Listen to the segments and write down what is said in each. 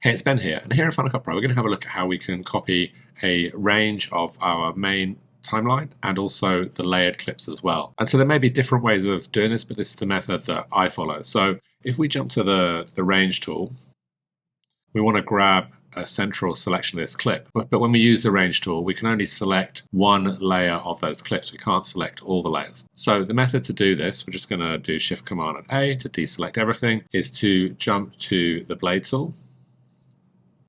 Hey, it's Ben here, and here in Final Cut Pro we're going to have a look at how we can copy a range of our main timeline and also the layered clips as well. And so there may be different ways of doing this, but this is the method that I follow. So if we jump to the range tool, we want to grab a central selection of this clip. But when we use the range tool, we can only select one layer of those clips. We can't select all the layers. So the method to do this, we're just going to do Shift Command and A to deselect everything, is to jump to the blade tool.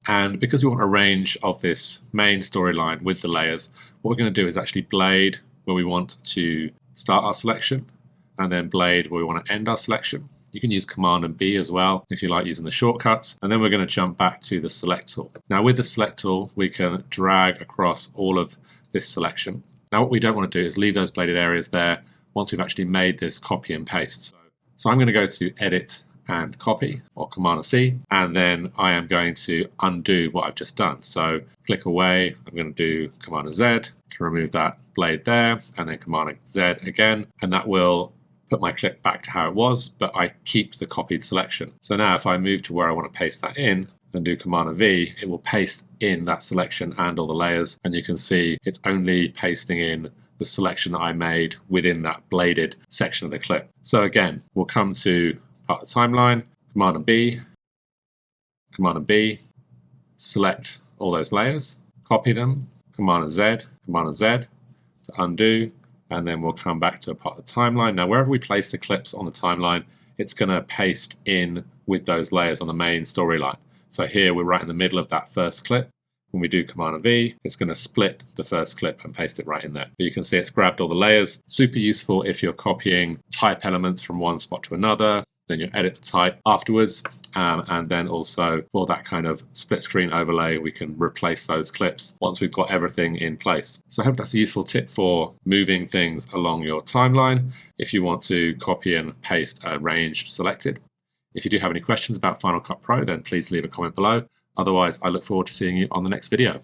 And because we want a range of this main storyline with the layers, what we're going to do is actually blade where we want to start our selection, and then blade where we want to end our selection. You can use Command and B as well if you like using the shortcuts. And then we're going to jump back to the Select tool. Now with the Select tool, we can drag across all of this selection. Now what we don't want to do is leave those bladed areas there once we've actually made this copy and paste. So I'm going to go to Edit and Copy, or Command and C, and then I am going to undo what I've just done. So click away, I'm going to do Command and Z to remove that blade there, and then Command and Z again, and that will put my clip back to how it was, but I keep the copied selection. So now if I move to where I want to paste that in and do Command and V, it will paste in that selection and all the layers, and you can see it's only pasting in the selection that I made within that bladed section of the clip. So again, we'll come to part of the timeline, Command and B, select all those layers, copy them, Command and Z to undo, and then we'll come back to a part of the timeline. Now wherever we place the clips on the timeline, it's going to paste in with those layers on the main storyline. So here we're right in the middle of that first clip. When we do Command and V, it's going to split the first clip and paste it right in there. But you can see it's grabbed all the layers. Super useful if you're copying type elements from one spot to another. Then you edit the type afterwards, and then also for that kind of split screen overlay, we can replace those clips once we've got everything in place. So I hope that's a useful tip for moving things along your timeline if you want to copy and paste a range selected. If you do have any questions about Final Cut Pro, then please leave a comment below. Otherwise, I look forward to seeing you on the next video.